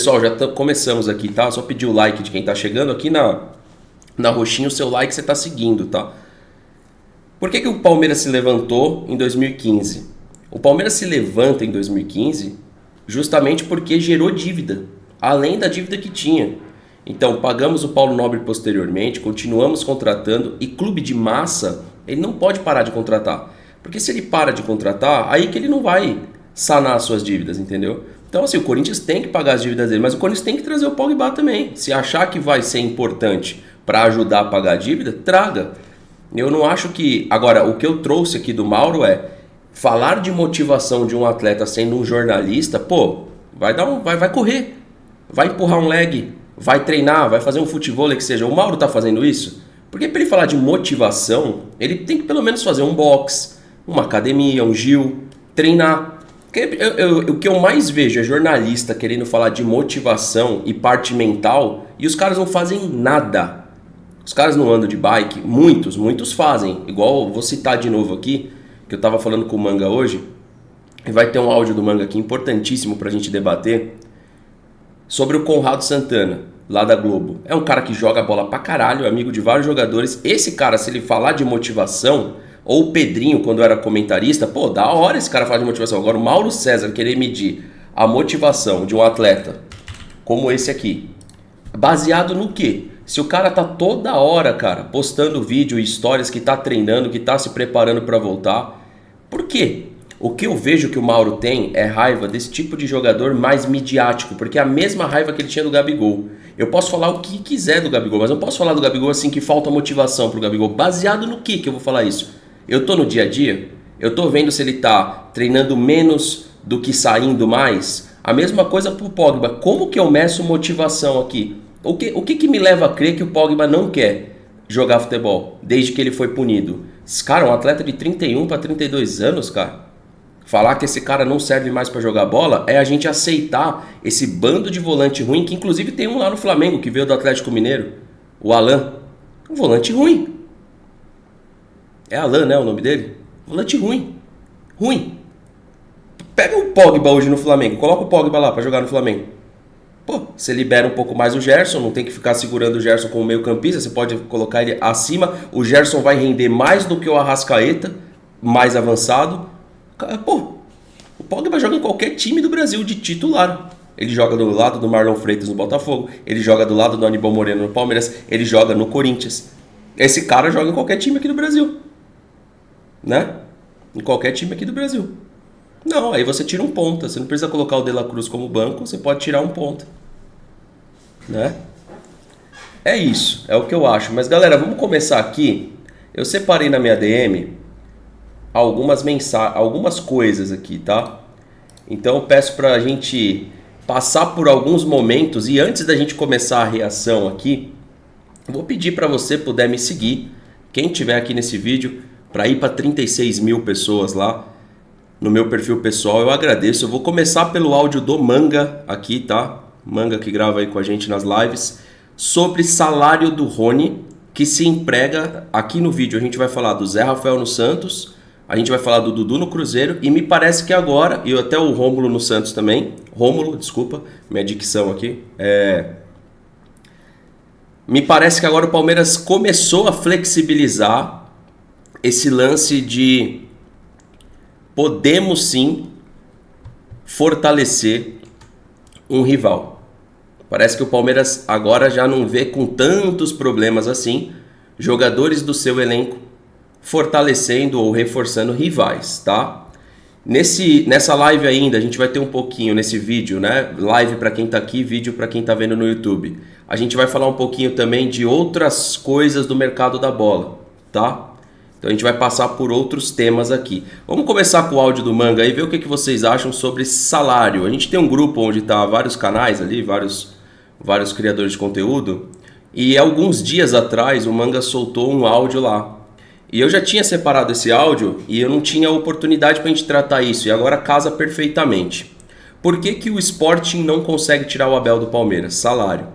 Pessoal, já começamos aqui, tá? Só pedir o like de quem tá chegando aqui na roxinha, o seu like você tá seguindo, tá? Por que o Palmeiras se levantou em 2015? O Palmeiras se levanta em 2015 justamente porque gerou dívida, além da dívida que tinha. Então, pagamos o Paulo Nobre posteriormente, continuamos contratando e clube de massa, ele não pode parar de contratar. Porque se ele para de contratar, aí que ele não vai sanar as suas dívidas, entendeu? Então, assim, o Corinthians tem que pagar as dívidas dele, mas o Corinthians tem que trazer o Pogba também. Se achar que vai ser importante para ajudar a pagar a dívida, traga. Eu não acho que... Agora, o que eu trouxe aqui do Mauro é falar de motivação de um atleta sendo um jornalista, pô, vai correr, vai empurrar um leg, vai treinar, vai fazer um futevôlei que seja. O Mauro tá fazendo isso? Porque para ele falar de motivação, ele tem que pelo menos fazer um box, uma academia, um Gil, treinar. O que eu mais vejo é jornalista querendo falar de motivação e parte mental e os caras não fazem nada. Os caras não andam de bike, muitos fazem. Igual, vou citar de novo aqui, que eu tava falando com o Manga hoje, e vai ter um áudio do Manga aqui importantíssimo pra gente debater, sobre o Conrado Santana, lá da Globo. É um cara que joga bola pra caralho, amigo de vários jogadores. Esse cara, se ele falar de motivação, ou o Pedrinho, quando era comentarista, pô, da hora esse cara falar de motivação. Agora, o Mauro César querer medir a motivação de um atleta como esse aqui, baseado no quê? Se o cara tá toda hora, cara, postando vídeo e histórias que tá treinando, que tá se preparando pra voltar, por quê? O que eu vejo que o Mauro tem é raiva desse tipo de jogador mais midiático, porque é a mesma raiva que ele tinha do Gabigol. Eu posso falar o que quiser do Gabigol, mas não posso falar do Gabigol assim que falta motivação pro Gabigol. Baseado no que eu vou falar isso? Eu tô no dia a dia, eu tô vendo se ele tá treinando menos do que saindo mais. A mesma coisa pro Pogba. Como que eu meço motivação aqui? O que me leva a crer que o Pogba não quer jogar futebol desde que ele foi punido? Esse cara é um atleta de 31 para 32 anos, cara. Falar que esse cara não serve mais para jogar bola é a gente aceitar esse bando de volante ruim, que inclusive tem um lá no Flamengo que veio do Atlético Mineiro, o Alan. Um volante ruim. É Alan, né, o nome dele? Volante ruim. Ruim. Pega o Pogba hoje no Flamengo, coloca o Pogba lá para jogar no Flamengo. Pô, você libera um pouco mais o Gerson, não tem que ficar segurando o Gerson como meio campista, você pode colocar ele acima, o Gerson vai render mais do que o Arrascaeta, mais avançado. Pô, o Pogba joga em qualquer time do Brasil de titular. Ele joga do lado do Marlon Freitas no Botafogo, ele joga do lado do Aníbal Moreno no Palmeiras, ele joga no Corinthians. Esse cara joga em qualquer time aqui do Brasil. Né? Em qualquer time aqui do Brasil. Não, aí você tira um ponta. Você não precisa colocar o De La Cruz como banco, você pode tirar um ponta. Né? É isso, é o que eu acho. Mas galera, vamos começar aqui. Eu separei na minha DM algumas coisas aqui, tá? Então eu peço pra gente passar por alguns momentos. E antes da gente começar a reação aqui, eu vou pedir pra você puder me seguir, quem tiver aqui nesse vídeo, para ir para 36 mil pessoas lá no meu perfil pessoal, eu agradeço. Eu vou começar pelo áudio do Manga aqui, tá? Manga que grava aí com a gente nas lives, sobre salário do Rony, que se emprega aqui no vídeo. A gente vai falar do Zé Rafael no Santos, a gente vai falar do Dudu no Cruzeiro, e me parece que agora, e até o Rômulo no Santos também, Rômulo, desculpa, minha dicção aqui, me parece que agora o Palmeiras começou a flexibilizar esse lance de podemos sim fortalecer um rival. Parece que o Palmeiras agora já não vê com tantos problemas assim jogadores do seu elenco fortalecendo ou reforçando rivais, tá? Nessa live ainda, a gente vai ter um pouquinho nesse vídeo, né? Live para quem tá aqui, vídeo para quem tá vendo no YouTube. A gente vai falar um pouquinho também de outras coisas do mercado da bola, tá? Então a gente vai passar por outros temas aqui. Vamos começar com o áudio do Manga e ver o que vocês acham sobre salário. A gente tem um grupo onde tá vários canais ali, vários criadores de conteúdo. E alguns dias atrás o Manga soltou um áudio lá. E eu já tinha separado esse áudio e eu não tinha oportunidade pra gente tratar isso. E agora casa perfeitamente. Por que o Sporting não consegue tirar o Abel do Palmeiras? Salário.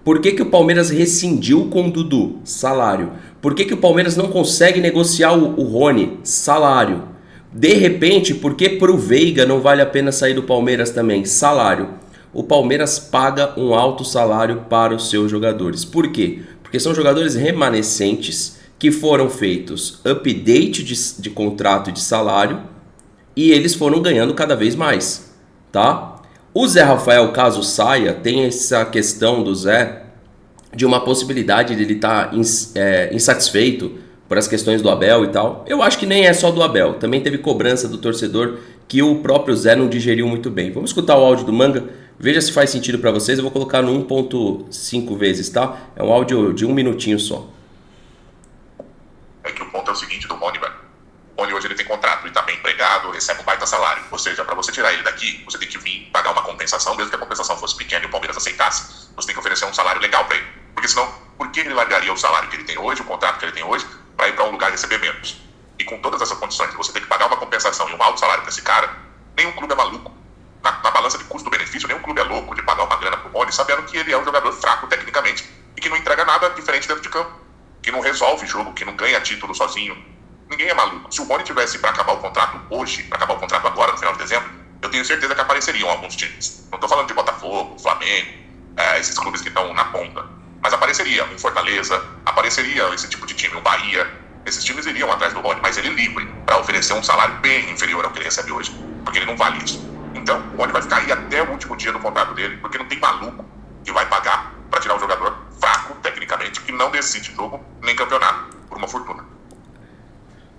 Por que o Palmeiras rescindiu com o Dudu? Salário. Por que o Palmeiras não consegue negociar o Rony? Salário. De repente, por que pro Veiga não vale a pena sair do Palmeiras também? Salário. o Palmeiras paga um alto salário para os seus jogadores. Por quê? Porque são jogadores remanescentes que foram feitos update de contrato e de salário e eles foram ganhando cada vez mais, tá? O Zé Rafael, caso saia, tem essa questão do Zé de uma possibilidade de ele estar insatisfeito por as questões do Abel e tal. Eu acho que nem é só do Abel. Também teve cobrança do torcedor que o próprio Zé não digeriu muito bem. Vamos escutar o áudio do Manga. Veja se faz sentido para vocês. Eu vou colocar no 1.5 vezes, tá? É um áudio de 1 minutinho só. É que o ponto é o seguinte do Rony, velho. O Rony hoje ele tem contrato, ele tá bem empregado, recebe um baita salário. Ou seja, para você tirar ele daqui, você tem que vir pagar uma compensação, mesmo que a compensação fosse pequena e o Palmeiras aceitasse, você tem que oferecer um salário legal para ele. Porque senão, por que ele largaria o salário que ele tem hoje, o contrato que ele tem hoje, para ir para um lugar receber menos? E com todas essas condições, você tem que pagar uma compensação e um alto salário para esse cara, nenhum clube é maluco. Na balança de custo-benefício, nenhum clube é louco de pagar uma grana pro Rony, sabendo que ele é um jogador fraco tecnicamente e que não entrega nada diferente dentro de campo, que não resolve jogo, que não ganha título sozinho. Ninguém é maluco. Se o Rony tivesse para acabar o contrato hoje, para acabar o contrato agora, no final de dezembro, eu tenho certeza que apareceriam alguns times. Não tô falando de Botafogo, Flamengo, esses clubes que estão na ponta. Mas apareceria um Fortaleza, apareceria esse tipo de time, um Bahia. Esses times iriam atrás do Rony, mas ele livre para oferecer um salário bem inferior ao que ele recebe hoje, porque ele não vale isso. Então, o Rony vai ficar aí até o último dia do contrato dele, porque não tem maluco que vai pagar para tirar um jogador fraco, tecnicamente, que não decide jogo nem campeonato, por uma fortuna.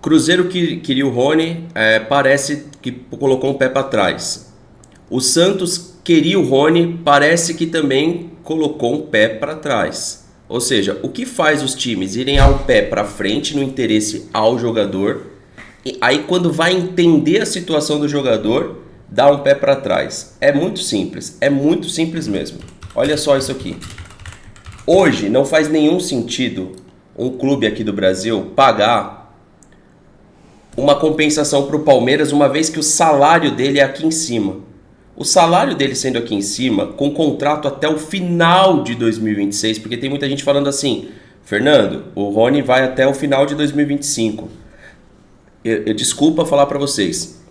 Cruzeiro que queria o Rony, parece que colocou um pé para trás. O Santos queria o Rony, parece que também colocou um pé para trás. Ou seja, o que faz os times irem ao pé para frente no interesse ao jogador, e aí quando vai entender a situação do jogador, dá um pé para trás. É muito simples mesmo. Olha só isso aqui. Hoje não faz nenhum sentido um clube aqui do Brasil pagar uma compensação para o Palmeiras, uma vez que o salário dele é aqui em cima. O salário dele sendo aqui em cima, com contrato até o final de 2026, porque tem muita gente falando assim, Fernando, o Rony vai até o final de 2025. Desculpa falar para vocês,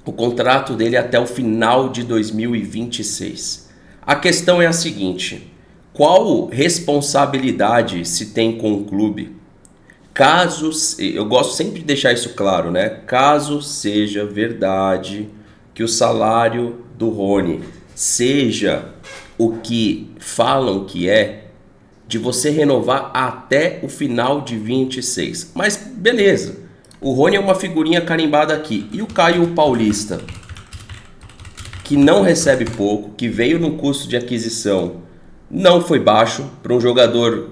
o contrato dele é até o final de 2026. A questão é a seguinte, qual responsabilidade se tem com o clube? Caso, eu gosto sempre de deixar isso claro, né? Caso seja verdade que o salário do Rony seja o que falam que é, de você renovar até o final de 26. Mas beleza, o Rony é uma figurinha carimbada aqui. E o Caio Paulista, que não recebe pouco, que veio num custo de aquisição, não foi baixo para um jogador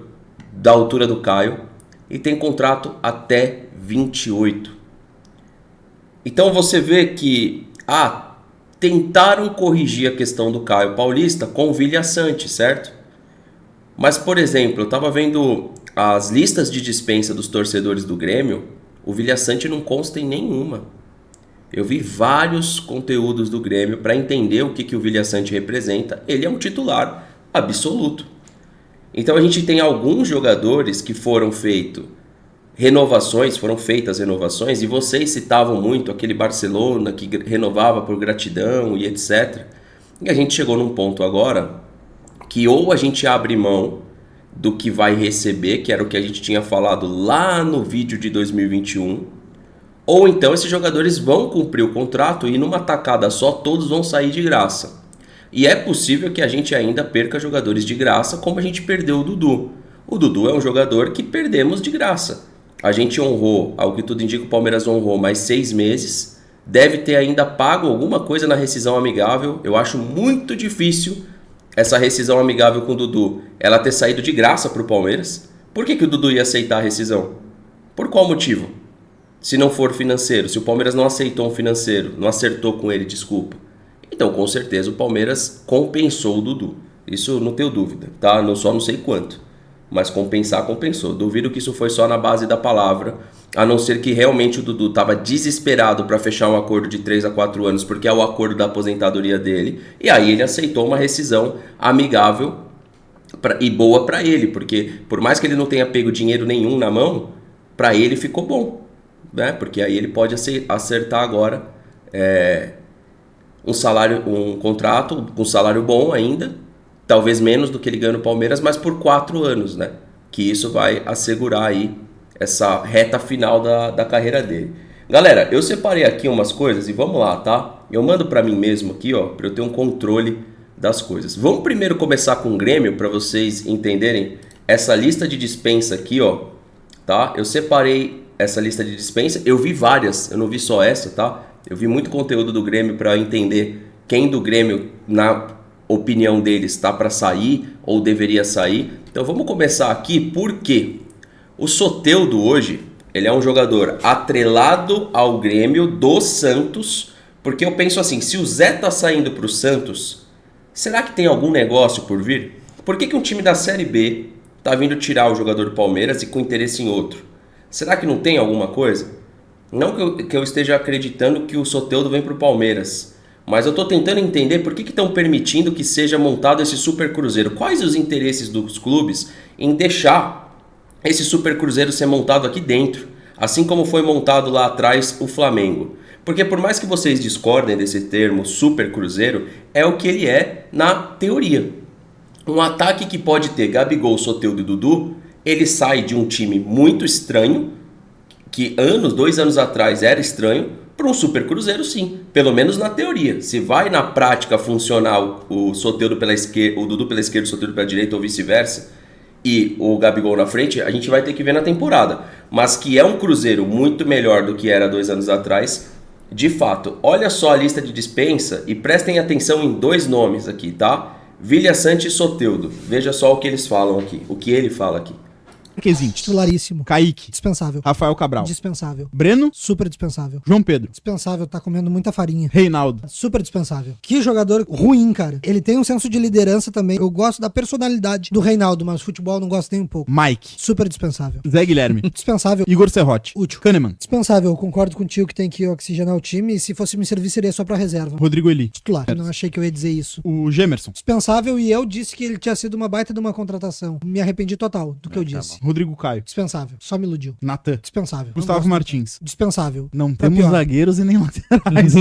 da altura do Caio, e tem contrato até 28. Então você vê que tentaram corrigir a questão do Caio Paulista com o Vilha Sante, certo? Mas, por exemplo, eu estava vendo as listas de dispensa dos torcedores do Grêmio, o Vilha Sante não consta em nenhuma. Eu vi vários conteúdos do Grêmio para entender o que o Vilha Sante representa. Ele é um titular absoluto. Então a gente tem alguns jogadores que foram feitas renovações, e vocês citavam muito aquele Barcelona que renovava por gratidão e etc. E a gente chegou num ponto agora que ou a gente abre mão do que vai receber, que era o que a gente tinha falado lá no vídeo de 2021, ou então esses jogadores vão cumprir o contrato e numa tacada só todos vão sair de graça. E é possível que a gente ainda perca jogadores de graça, como a gente perdeu o Dudu. O Dudu é um jogador que perdemos de graça. A gente honrou, ao que tudo indica, o Palmeiras honrou mais 6 meses. Deve ter ainda pago alguma coisa na rescisão amigável. Eu acho muito difícil essa rescisão amigável com o Dudu, ela ter saído de graça para o Palmeiras. Por que o Dudu ia aceitar a rescisão? Por qual motivo? Se não for financeiro, se o Palmeiras não aceitou um financeiro, não acertou com ele, desculpa. Então, com certeza, o Palmeiras compensou o Dudu. Isso não tenho dúvida, tá? Só não sei quanto. Mas compensar, compensou. Duvido que isso foi só na base da palavra, a não ser que realmente o Dudu estava desesperado para fechar um acordo de 3 a 4 anos, porque é o acordo da aposentadoria dele, e aí ele aceitou uma rescisão amigável e boa para ele, porque por mais que ele não tenha pego dinheiro nenhum na mão, para ele ficou bom, né? Porque aí ele pode acertar agora um contrato, um salário bom ainda, talvez menos do que ele ganha no Palmeiras, mas por 4 anos, né? Que isso vai assegurar aí essa reta final da carreira dele. Galera, eu separei aqui umas coisas e vamos lá, tá? Eu mando pra mim mesmo aqui, ó, pra eu ter um controle das coisas. Vamos primeiro começar com o Grêmio pra vocês entenderem essa lista de dispensa aqui, ó, tá? Eu separei essa lista de dispensa, eu vi várias, eu não vi só essa, tá? Eu vi muito conteúdo do Grêmio pra entender quem do Grêmio, na opinião deles, está para sair ou deveria sair. Então vamos começar aqui porque o Soteldo hoje, ele é um jogador atrelado ao Grêmio do Santos, porque eu penso assim, se o Zé tá saindo para o Santos, será que tem algum negócio por vir? Por que um time da Série B tá vindo tirar o jogador do Palmeiras e com interesse em outro? Será que não tem alguma coisa? Não que eu esteja acreditando que o Soteldo vem para o Palmeiras, mas eu estou tentando entender por que estão permitindo que seja montado esse Super Cruzeiro. Quais os interesses dos clubes em deixar esse Super Cruzeiro ser montado aqui dentro, assim como foi montado lá atrás o Flamengo? Porque por mais que vocês discordem desse termo Super Cruzeiro, é o que ele é na teoria. Um ataque que pode ter Gabigol, Soteldo e Dudu, ele sai de um time muito estranho, que 2 anos atrás era estranho, para um Super Cruzeiro sim, pelo menos na teoria. Se vai na prática funcionar o Soteldo pela esquerda, o Dudu pela esquerda, o Soteldo pela direita ou vice-versa, e o Gabigol na frente, a gente vai ter que ver na temporada. Mas que é um Cruzeiro muito melhor do que era 2 anos atrás, de fato. Olha só a lista de dispensa e prestem atenção em 2 nomes aqui, tá? Vilha Sante e Soteldo. Veja só o que eles falam aqui, o que ele fala aqui. Marquezinho. Titularíssimo. Kaique. Dispensável. Rafael Cabral. Dispensável. Breno. Super dispensável. João Pedro. Dispensável, tá comendo muita farinha. Reinaldo. Super dispensável. Que jogador ruim, cara. Ele tem um senso de liderança também. Eu gosto da personalidade do Reinaldo, mas futebol eu não gosto nem um pouco. Mike. Super dispensável. Zé Guilherme. Dispensável. Igor Serrote. Útil. Kahneman. Dispensável. Eu concordo contigo que tem que oxigenar o time e se fosse me servir seria só pra reserva. Rodrigo Eli. Titular. Eu não achei que eu ia dizer isso. O Gemerson. Dispensável e eu disse que ele tinha sido uma baita de uma contratação. Me arrependi total do que eu disse. Rodrigo Caio. Dispensável. Só me iludiu. Natan. Dispensável. Não Gustavo gosto. Martins. Dispensável. Não Pra temos pior. zagueiros e nem laterais.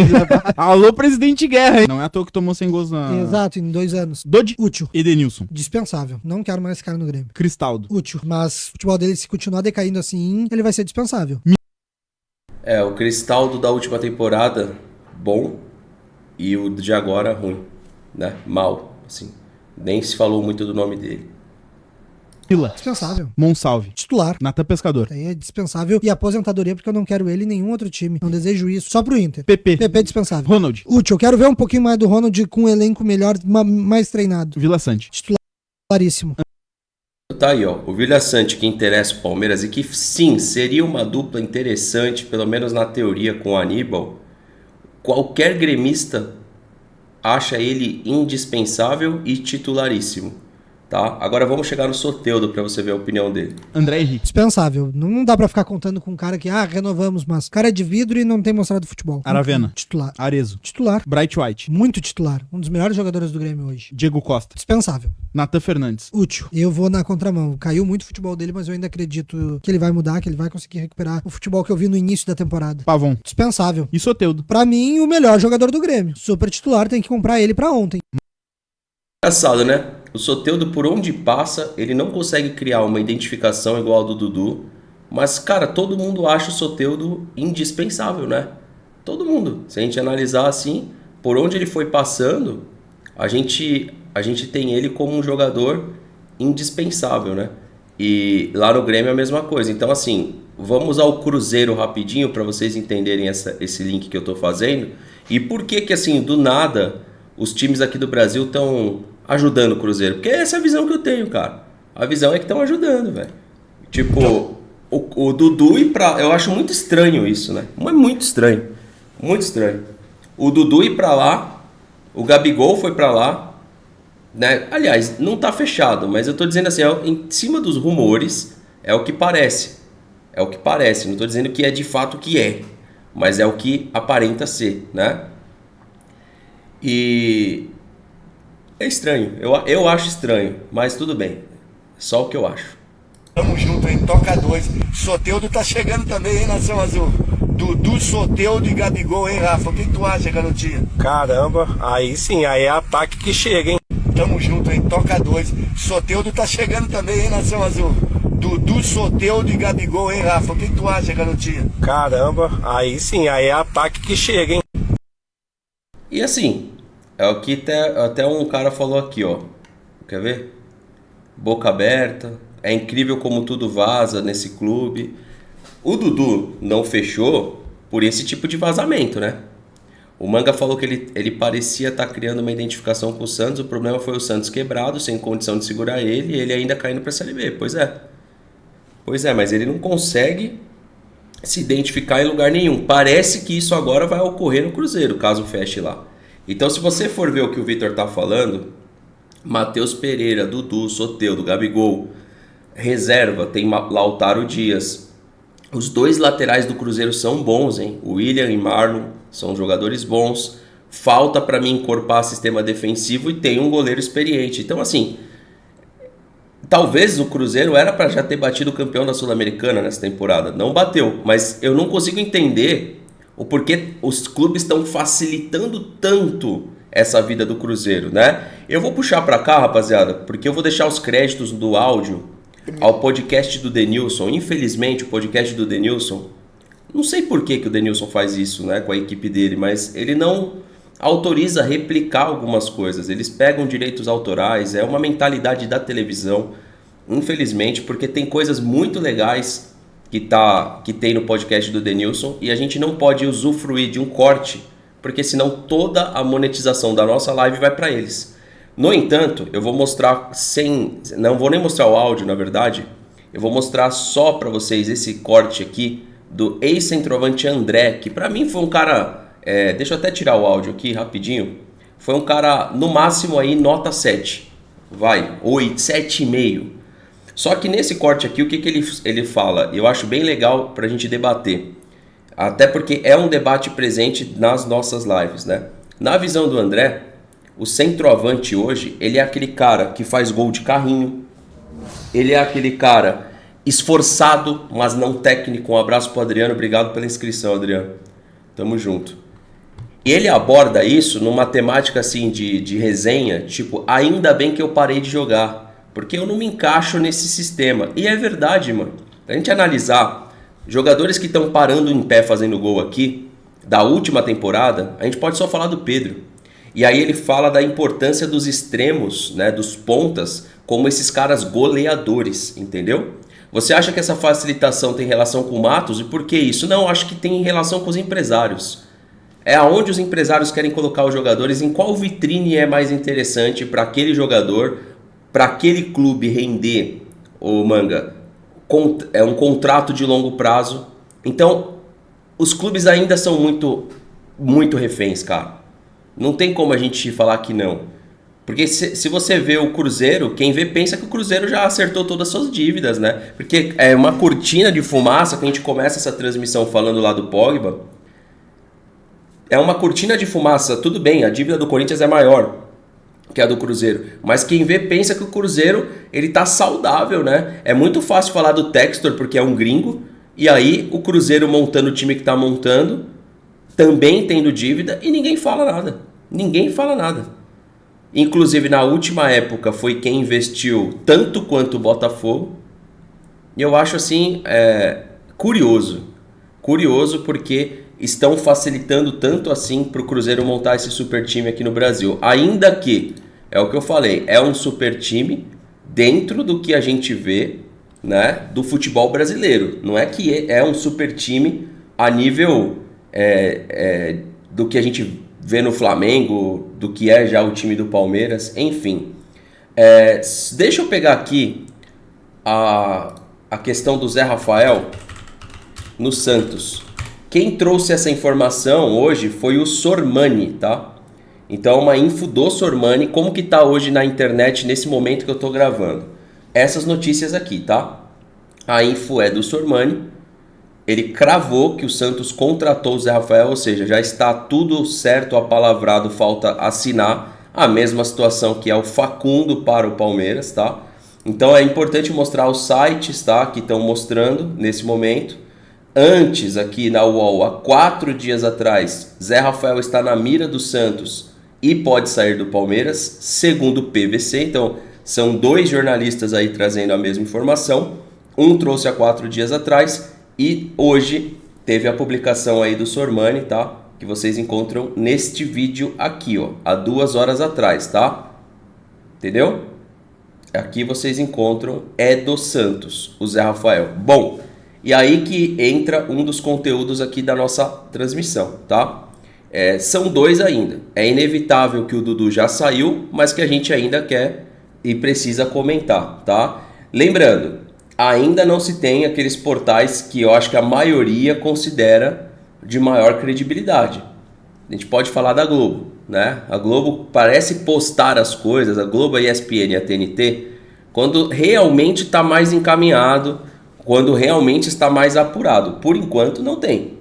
Alô, presidente Guerra. Hein? Não é à toa que tomou 100 gols na... Exato, em 2 anos. Dodi. Útil. Edenilson. Dispensável. Não quero mais esse cara no Grêmio. Cristaldo. Útil. Mas o futebol dele, se continuar decaindo assim, ele vai ser dispensável. O Cristaldo da última temporada, bom, e o de agora, ruim, né? Mal, assim. Nem se falou muito do nome dele. Vila. Dispensável. Monsalve. Titular. Natan Pescador. Aí é dispensável. E aposentadoria, porque eu não quero ele em nenhum outro time. Não desejo isso. Só pro Inter. PP. PP dispensável. Ronald. Útil. Eu quero ver um pouquinho mais do Ronald com um elenco melhor, mais treinado. Vila Sante. Titularíssimo. Tá aí, ó, o Vilha Sante que interessa o Palmeiras e que sim, seria uma dupla interessante, pelo menos na teoria, com o Aníbal. Qualquer gremista acha ele indispensável e titularíssimo. Tá? Agora vamos chegar no Soteldo para você ver a opinião dele. André Henrique. Dispensável. Não dá pra ficar contando com um cara que, renovamos, mas o cara é de vidro e não tem mostrado futebol. Aravena. Titular. Arezo. Titular. Bright White. Muito titular. Um dos melhores jogadores do Grêmio hoje. Diego Costa. Dispensável. Natan Fernandes. Útil. Eu vou na contramão. Caiu muito o futebol dele, mas eu ainda acredito que ele vai mudar, que ele vai conseguir recuperar o futebol que eu vi no início da temporada. Pavon. Dispensável. E Soteldo. Pra mim, o melhor jogador do Grêmio. Super titular, tem que comprar ele pra ontem. Engraçado, né? O Soteldo, por onde passa, ele não consegue criar uma identificação igual a do Dudu. Mas, cara, todo mundo acha o Soteldo indispensável, né? Todo mundo. Se a gente analisar assim, por onde ele foi passando, a gente tem ele como um jogador indispensável, né? E lá no Grêmio é a mesma coisa. Então, assim, vamos ao Cruzeiro rapidinho para vocês entenderem esse link que eu tô fazendo. E por que, assim, do nada, os times aqui do Brasil estão ajudando o Cruzeiro? Porque essa é a visão que eu tenho, cara. A visão é que estão ajudando, velho. Tipo, o Dudu ir pra... Eu acho muito estranho isso, né? Mas muito estranho. Muito estranho. O Dudu ir pra lá, o Gabigol foi pra lá, né? Aliás, não tá fechado, mas eu tô dizendo assim, em cima dos rumores, é o que parece. É o que parece. Não tô dizendo que é de fato o que é, mas é o que aparenta ser, né? E... é estranho, eu acho estranho, mas tudo bem, só o que eu acho. Tamo junto, hein? Toca 2. Soteldo tá chegando também, hein, Nação Azul? Dudu, Soteldo e Gabigol, hein, Rafa? O que tu acha, garotinho? Caramba, aí sim, aí é ataque que chega, hein? Tamo junto, hein? Toca 2. Soteldo tá chegando também, hein, Nação Azul? Dudu, Soteldo e Gabigol, hein, Rafa? O que tu acha, garotinho? Caramba, aí sim, aí é ataque que chega, hein? E assim, é o que até um cara falou aqui, ó. Quer ver? Boca aberta. É incrível como tudo vaza nesse clube. O Dudu não fechou por esse tipo de vazamento, né? O Manga falou que ele parecia estar criando uma identificação com o Santos. O problema foi o Santos quebrado, sem condição de segurar ele, e ele ainda caindo para a Série B. Pois é, mas ele não consegue se identificar em lugar nenhum. Parece que isso agora vai ocorrer no Cruzeiro, caso feche lá. Então, se você for ver o que o Vitor tá falando, Matheus Pereira, Dudu, Soteldo, Gabigol, reserva, tem Lautaro Dias. Os dois laterais do Cruzeiro são bons, hein? O William e Marlon são jogadores bons. Falta para mim encorpar sistema defensivo e tem um goleiro experiente. Então, assim, talvez o Cruzeiro era para já ter batido o campeão da Sul-Americana nessa temporada. Não bateu, mas eu não consigo entender o porquê os clubes estão facilitando tanto essa vida do Cruzeiro, né? Eu vou puxar para cá, rapaziada, porque eu vou deixar os créditos do áudio ao podcast do Denilson. Infelizmente, o podcast do Denilson, não sei por que o Denilson faz isso, né, com a equipe dele, mas ele não autoriza replicar algumas coisas. Eles pegam direitos autorais, é uma mentalidade da televisão, infelizmente, porque tem coisas muito legais que tem no podcast do Denilson e a gente não pode usufruir de um corte, porque senão toda a monetização da nossa live vai para eles. No entanto, eu vou mostrar não vou nem mostrar o áudio, na verdade. Eu vou mostrar só para vocês esse corte aqui do ex-centroavante André, que para mim foi um cara... deixa eu até tirar o áudio aqui rapidinho. Foi um cara, no máximo aí, nota 7. Vai, 8, 7,5. Só que nesse corte aqui, o que ele fala? Eu acho bem legal pra gente debater. Até porque é um debate presente nas nossas lives, né? Na visão do André, o centroavante hoje, ele é aquele cara que faz gol de carrinho. Ele é aquele cara esforçado, mas não técnico. Um abraço pro Adriano, obrigado pela inscrição, Adriano. Tamo junto. E ele aborda isso numa temática assim de resenha, tipo, ainda bem que eu parei de jogar, porque eu não me encaixo nesse sistema. E é verdade, mano. A gente analisar jogadores que estão parando em pé fazendo gol aqui, da última temporada, a gente pode só falar do Pedro. E aí ele fala da importância dos extremos, né, dos pontas, como esses caras goleadores, entendeu? Você acha que essa facilitação tem relação com o Matos? E por que isso? Não, acho que tem relação com os empresários. É aonde os empresários querem colocar os jogadores, em qual vitrine é mais interessante para aquele jogador, para aquele clube render, o Manga, é um contrato de longo prazo. Então, os clubes ainda são muito, muito reféns, cara. Não tem como a gente falar que não. Porque se você vê o Cruzeiro, quem vê pensa que o Cruzeiro já acertou todas as suas dívidas, né? Porque é uma cortina de fumaça que a gente começa essa transmissão falando lá do Pogba. É uma cortina de fumaça, tudo bem, a dívida do Corinthians é maior que a do Cruzeiro. Mas quem vê pensa que o Cruzeiro, ele tá saudável, né? É muito fácil falar do Textor porque é um gringo. E aí o Cruzeiro montando o time que tá montando, também tendo dívida e ninguém fala nada. Ninguém fala nada. Inclusive, na última época, foi quem investiu tanto quanto o Botafogo. E eu acho, assim, curioso. Curioso porque estão facilitando tanto assim para o Cruzeiro montar esse super time aqui no Brasil. Ainda que, é o que eu falei, é um super time dentro do que a gente vê, né, do futebol brasileiro. Não é que é um super time a nível do que a gente vê no Flamengo, do que é já o time do Palmeiras, enfim. Deixa eu pegar aqui a questão do Zé Rafael no Santos. Quem trouxe essa informação hoje foi o Sormani, tá? Então, uma info do Sormani, como que tá hoje na internet nesse momento que eu tô gravando. Essas notícias aqui, tá? A info é do Sormani. Ele cravou que o Santos contratou o Zé Rafael, ou seja, já está tudo certo, apalavrado, falta assinar. A mesma situação que é o Facundo para o Palmeiras, tá? Então é importante mostrar os sites, tá, que estão mostrando nesse momento. Antes, aqui na UOL, há 4 dias atrás, Zé Rafael está na mira do Santos e pode sair do Palmeiras, segundo o PVC. Então, são 2 jornalistas aí trazendo a mesma informação. Um trouxe há 4 dias atrás e hoje teve a publicação aí do Sormani, tá? Que vocês encontram neste vídeo aqui, ó, há 2 horas atrás, tá? Entendeu? Aqui vocês encontram, é do Santos, o Zé Rafael. Bom, e aí que entra um dos conteúdos aqui da nossa transmissão, tá? São 2 ainda. É inevitável que o Dudu já saiu, mas que a gente ainda quer e precisa comentar, tá? Lembrando, ainda não se tem aqueles portais que eu acho que a maioria considera de maior credibilidade. A gente pode falar da Globo, né? A Globo parece postar as coisas, a Globo, a ESPN e a TNT, quando realmente está mais encaminhado, quando realmente está mais apurado. Por enquanto não tem,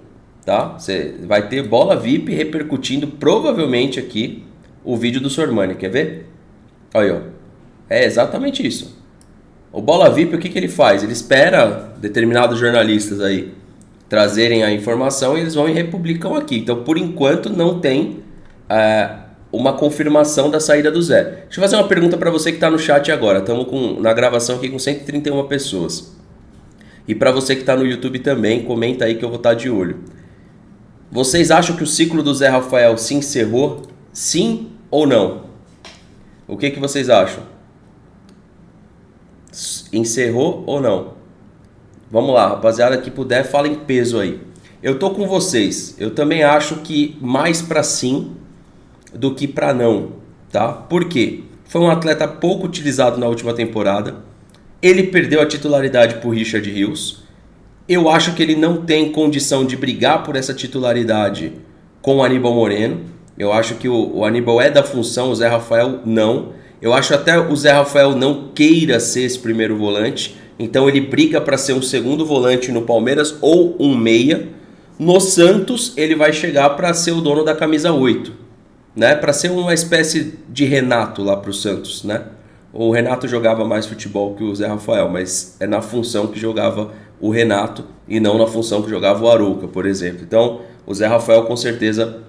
tá? Você vai ter Bola VIP repercutindo provavelmente aqui o vídeo do Sormani, quer ver? Olha, ó. É exatamente isso. O Bola VIP, o que ele faz? Ele espera determinados jornalistas aí trazerem a informação e eles vão e republicam aqui. Então, por enquanto, não tem uma confirmação da saída do Zé. Deixa eu fazer uma pergunta para você que está no chat agora. Estamos na gravação aqui com 131 pessoas. E para você que está no YouTube também, comenta aí que eu vou estar de olho. Vocês acham que o ciclo do Zé Rafael se encerrou? Sim ou não? O que vocês acham? Encerrou ou não? Vamos lá, rapaziada, que puder, fala em peso aí. Eu tô com vocês. Eu também acho que mais para sim do que para não, tá? Por quê? Foi um atleta pouco utilizado na última temporada. Ele perdeu a titularidade por Richard Rios. Eu acho que ele não tem condição de brigar por essa titularidade com o Aníbal Moreno. Eu acho que o Aníbal é da função, o Zé Rafael não. Eu acho até o Zé Rafael não queira ser esse primeiro volante. Então ele briga para ser um segundo volante no Palmeiras ou um meia. No Santos ele vai chegar para ser o dono da camisa 8, né? Para ser uma espécie de Renato lá para o Santos, né? O Renato jogava mais futebol que o Zé Rafael, mas é na função que jogava o Renato e não na função que jogava o Arouca, por exemplo. Então o Zé Rafael com certeza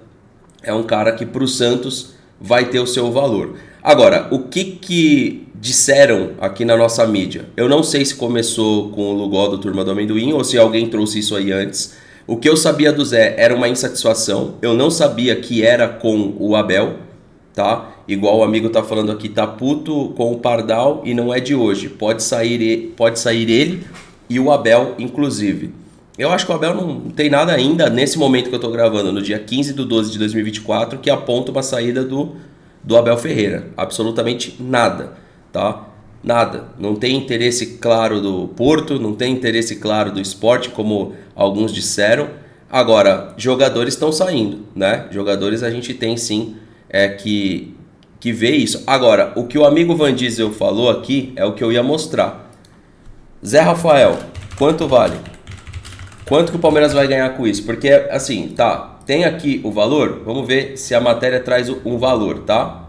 é um cara que para o Santos vai ter o seu valor. Agora, o que disseram aqui na nossa mídia? Eu não sei se começou com o Lugol do Turma do Amendoim ou se alguém trouxe isso aí antes. O que eu sabia do Zé era uma insatisfação. Eu não sabia que era com o Abel, tá? Igual o amigo tá falando aqui, tá puto com o Pardal e não é de hoje. Pode sair ele e o Abel, inclusive. Eu acho que o Abel não tem nada ainda, nesse momento que eu tô gravando, no dia 15/12 de 2024, que aponta uma saída do Abel Ferreira. Absolutamente nada, tá? Nada. Não tem interesse claro do Porto, não tem interesse claro do Sport, como alguns disseram. Agora, jogadores estão saindo, né? Jogadores a gente tem sim que ver isso. Agora, o que o amigo Van Diesel falou aqui é o que eu ia mostrar. Zé Rafael, quanto vale? Quanto que o Palmeiras vai ganhar com isso? Porque, assim, tá, tem aqui o valor, vamos ver se a matéria traz um valor, tá?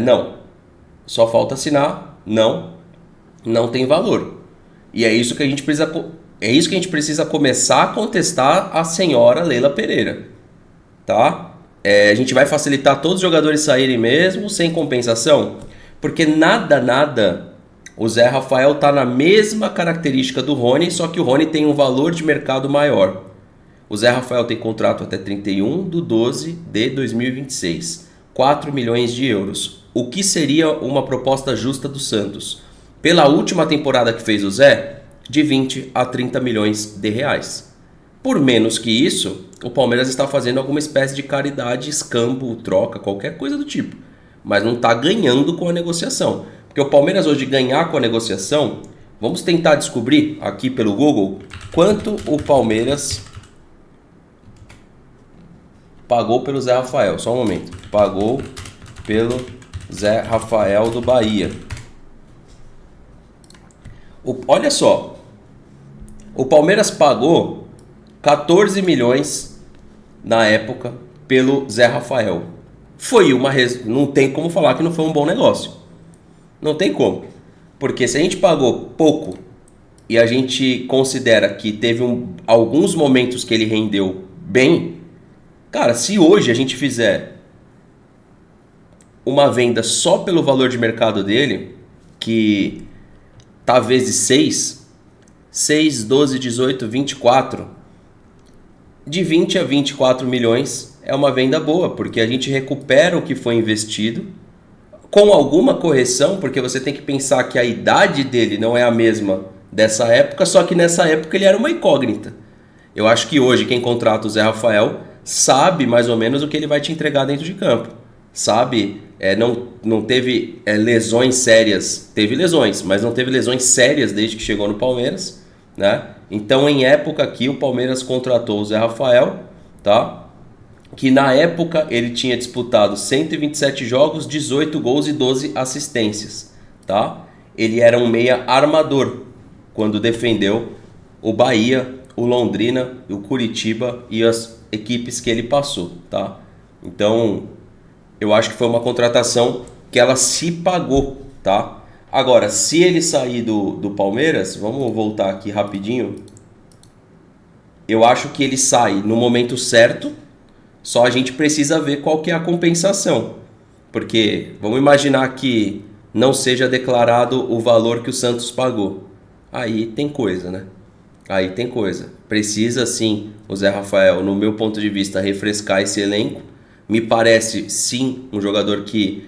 Não. Só falta assinar, não tem valor. E é isso que a gente precisa começar a contestar a senhora Leila Pereira, tá? A gente vai facilitar todos os jogadores saírem mesmo, sem compensação, porque nada, o Zé Rafael tá na mesma característica do Rony, só que o Rony tem um valor de mercado maior. O Zé Rafael tem contrato até 31/12 de 2026, 4 milhões de euros. O que seria uma proposta justa do Santos? Pela última temporada que fez o Zé, de 20 a 30 milhões de reais. Por menos que isso, o Palmeiras está fazendo alguma espécie de caridade, escambo, troca, qualquer coisa do tipo. Mas não está ganhando com a negociação. Porque o Palmeiras hoje ganhar com a negociação, vamos tentar descobrir aqui pelo Google quanto o Palmeiras pagou pelo Zé Rafael. Só um momento. Pagou pelo Zé Rafael do Bahia. Olha só. O Palmeiras pagou 14 milhões na época pelo Zé Rafael. Não tem como falar que não foi um bom negócio. Não tem como. Porque se a gente pagou pouco e a gente considera que teve alguns momentos que ele rendeu bem, cara, se hoje a gente fizer uma venda só pelo valor de mercado dele, que tá vezes 6, 12, 18, 24, de 20 a 24 milhões é uma venda boa, porque a gente recupera o que foi investido, com alguma correção, porque você tem que pensar que a idade dele não é a mesma dessa época, só que nessa época ele era uma incógnita. Eu acho que hoje quem contrata o Zé Rafael sabe mais ou menos o que ele vai te entregar dentro de campo. Sabe, não teve lesões sérias, teve lesões, mas não teve lesões sérias desde que chegou no Palmeiras, né? Então, em época aqui, o Palmeiras contratou o Zé Rafael, tá? Que na época ele tinha disputado 127 jogos, 18 gols e 12 assistências, tá? Ele era um meia armador quando defendeu o Bahia, o Londrina, o Curitiba e as equipes que ele passou, tá? Então, eu acho que foi uma contratação que ela se pagou, tá? Agora, se ele sair do Palmeiras, vamos voltar aqui rapidinho. Eu acho que ele sai no momento certo, só a gente precisa ver qual que é a compensação. Porque vamos imaginar que não seja declarado o valor que o Santos pagou. Aí tem coisa, né? Aí tem coisa. Precisa sim, o Zé Rafael, no meu ponto de vista, refrescar esse elenco. Me parece sim um jogador que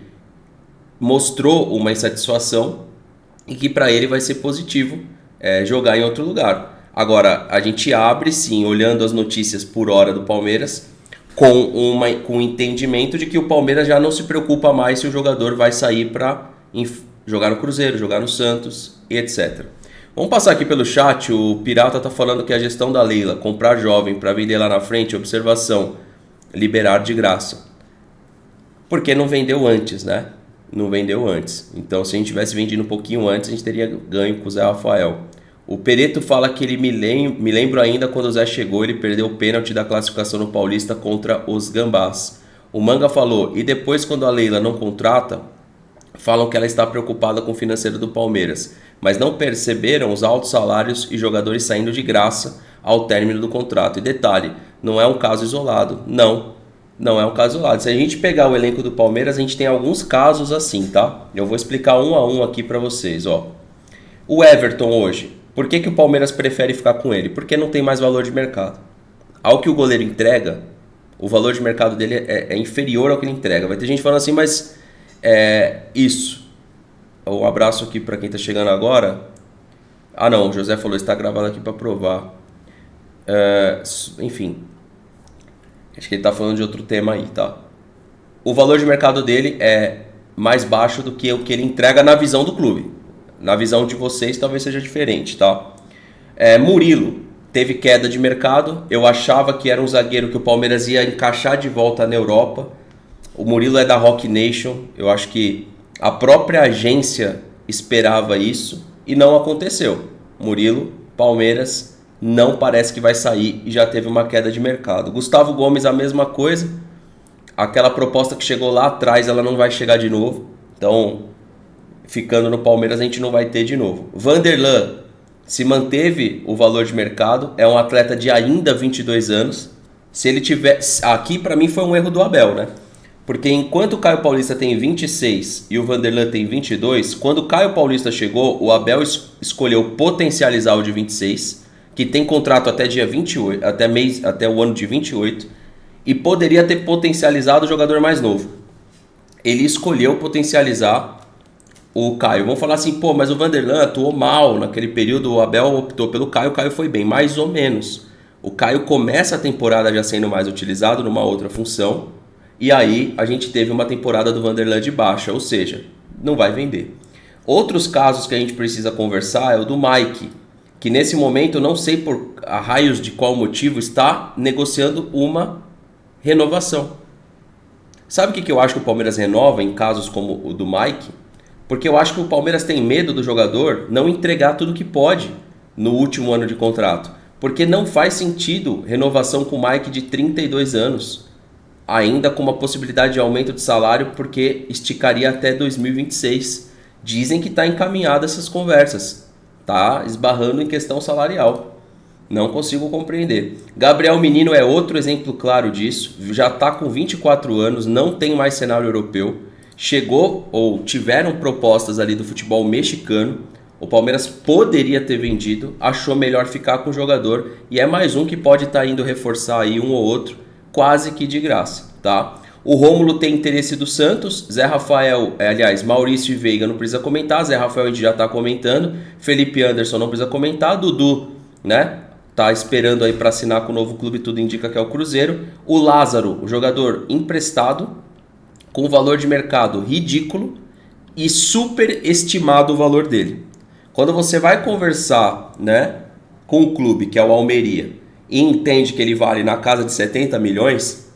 mostrou uma insatisfação e que para ele vai ser positivo jogar em outro lugar. Agora, a gente abre sim, olhando as notícias por hora do Palmeiras, com o entendimento de que o Palmeiras já não se preocupa mais se o jogador vai sair para jogar no Cruzeiro, jogar no Santos e etc. Vamos passar aqui pelo chat. O Pirata tá falando que a gestão da Leila, comprar jovem para vender lá na frente, observação, liberar de graça. Porque não vendeu antes, né? Não vendeu antes. Então, se a gente tivesse vendido um pouquinho antes, a gente teria ganho com o Zé Rafael. O Pereto fala que ele me lembro ainda quando o Zé chegou, ele perdeu o pênalti da classificação no Paulista contra os Gambás. O Manga falou, e depois quando a Leila não contrata, falam que ela está preocupada com o financeiro do Palmeiras, mas não perceberam os altos salários e jogadores saindo de graça ao término do contrato. E detalhe, não é um caso isolado. Não é um caso isolado. Se a gente pegar o elenco do Palmeiras, a gente tem alguns casos assim, tá? Eu vou explicar um a um aqui para vocês, ó. O Everton hoje, por que o Palmeiras prefere ficar com ele? Porque não tem mais valor de mercado. Ao que o goleiro entrega, o valor de mercado dele é inferior ao que ele entrega. Vai ter gente falando assim, mas isso. Um abraço aqui para quem tá chegando agora. Ah não, o José falou, está gravado aqui para provar. Enfim, acho que ele tá falando de outro tema aí, tá? O valor de mercado dele é mais baixo do que o que ele entrega na visão do clube. Na visão de vocês talvez seja diferente, tá? Murilo teve queda de mercado. Eu achava que era um zagueiro que o Palmeiras ia encaixar de volta na Europa. O Murilo é da Rock Nation. Eu acho que a própria agência esperava isso e não aconteceu. Murilo, Palmeiras, não parece que vai sair e já teve uma queda de mercado. Gustavo Gomes, a mesma coisa. Aquela proposta que chegou lá atrás, ela não vai chegar de novo. Então, ficando no Palmeiras, a gente não vai ter de novo. Vanderlan se manteve o valor de mercado. É um atleta de ainda 22 anos. Se ele tiver... Aqui, para mim, foi um erro do Abel, né? Porque enquanto o Caio Paulista tem 26 e o Vanderlan tem 22, quando o Caio Paulista chegou, o Abel escolheu potencializar o de 26, que tem contrato até dia 28, até o ano de 28, e poderia ter potencializado o jogador mais novo. Ele escolheu potencializar o Caio. Vamos falar assim, pô, mas o Vanderlan atuou mal naquele período, o Abel optou pelo Caio, o Caio foi bem, mais ou menos. O Caio começa a temporada já sendo mais utilizado numa outra função, e aí a gente teve uma temporada do Vanderlan de baixa, ou seja, não vai vender. Outros casos que a gente precisa conversar é o do Mike, que nesse momento, não sei por raios de qual motivo, está negociando uma renovação. Sabe o que eu acho que o Palmeiras renova em casos como o do Mike? Porque eu acho que o Palmeiras tem medo do jogador não entregar tudo que pode no último ano de contrato. Porque não faz sentido renovação com o Mike de 32 anos, ainda com uma possibilidade de aumento de salário, porque esticaria até 2026. Dizem que está encaminhada essas conversas. Tá esbarrando em questão salarial. Não consigo compreender. Gabriel Menino é outro exemplo claro disso. Já está com 24 anos, não tem mais cenário europeu. Chegou ou tiveram propostas ali do futebol mexicano. O Palmeiras poderia ter vendido, achou melhor ficar com o jogador. E é mais um que pode estar indo reforçar aí um ou outro, quase que de graça, tá? O Rômulo tem interesse do Santos. Zé Rafael, aliás, Maurício e Veiga não precisa comentar. Zé Rafael a gente já está comentando. Felipe Anderson não precisa comentar. Dudu, né? Tá esperando aí para assinar com o novo clube, tudo indica que é o Cruzeiro. O Lázaro, o jogador emprestado, com valor de mercado ridículo e superestimado o valor dele. Quando você vai conversar, né, com o clube, que é o Almeria, e entende que ele vale na casa de 70 milhões,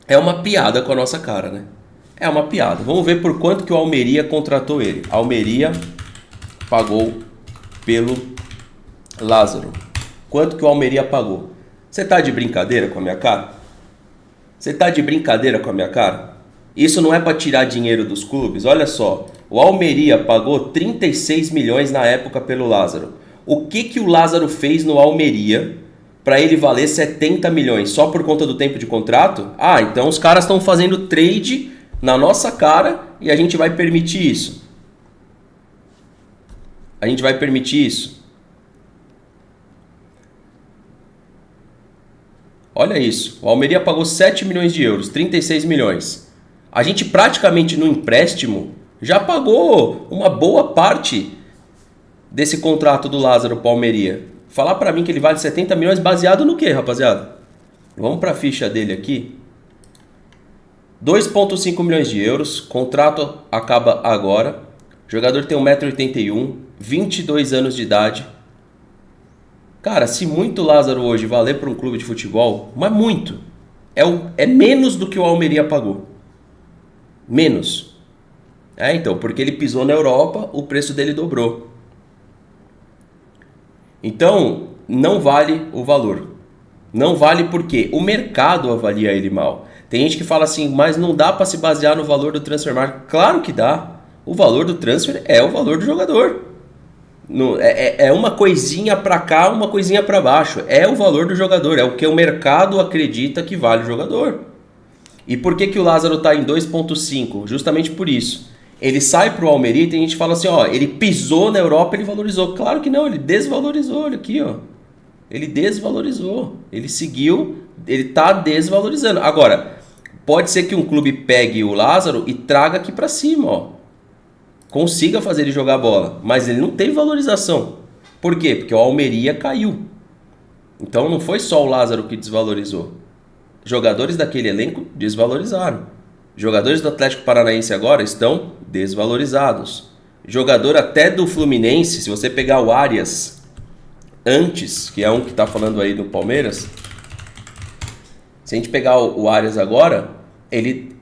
é uma piada com a nossa cara, né? É uma piada. Vamos ver por quanto que o Almeria contratou ele. A Almeria pagou pelo Lázaro. Quanto que o Almeria pagou? Você tá de brincadeira com a minha cara? Você tá de brincadeira com a minha cara? Isso não é para tirar dinheiro dos clubes? Olha só, o Almeria pagou 36 milhões na época pelo Lázaro. O que o Lázaro fez no Almeria para ele valer 70 milhões? Só por conta do tempo de contrato? Ah, então os caras estão fazendo trade na nossa cara e a gente vai permitir isso. A gente vai permitir isso. Olha isso, o Almeria pagou 7 milhões de euros, 36 milhões. A gente praticamente no empréstimo já pagou uma boa parte desse contrato do Lázaro para o Almeria. Falar para mim que ele vale 70 milhões baseado no quê, rapaziada? Vamos para a ficha dele aqui. 2,5 milhões de euros, contrato acaba agora. O jogador tem 1,81 m, 22 anos de idade. Cara, se muito Lázaro hoje valer para um clube de futebol, mas muito, é menos do que o Almeria pagou. Menos. Então, porque ele pisou na Europa, o preço dele dobrou. Então, não vale o valor. Não vale porque o mercado avalia ele mal. Tem gente que fala assim, mas não dá para se basear no valor do transfer. Claro que dá. O valor do transfer é o valor do jogador. É uma coisinha para cá, uma coisinha para baixo. É o valor do jogador, é o que o mercado acredita que vale o jogador. E por que o Lázaro está em 2,5? Justamente por isso. Ele sai para o Almeria e tem gente que fala assim, ó, ele pisou na Europa, ele valorizou. Claro que não, ele desvalorizou, olha aqui, ó. Ele desvalorizou, ele seguiu, ele está desvalorizando. Agora, pode ser que um clube pegue o Lázaro e traga aqui para cima, ó. Consiga fazer ele jogar bola, mas ele não teve valorização. Por quê? Porque o Almeria caiu. Então não foi só o Lázaro que desvalorizou. Jogadores daquele elenco desvalorizaram. Jogadores do Atlético Paranaense agora estão desvalorizados. Jogador até do Fluminense, se você pegar o Arias antes, que é um que está falando aí do Palmeiras, se a gente pegar o Arias agora, ele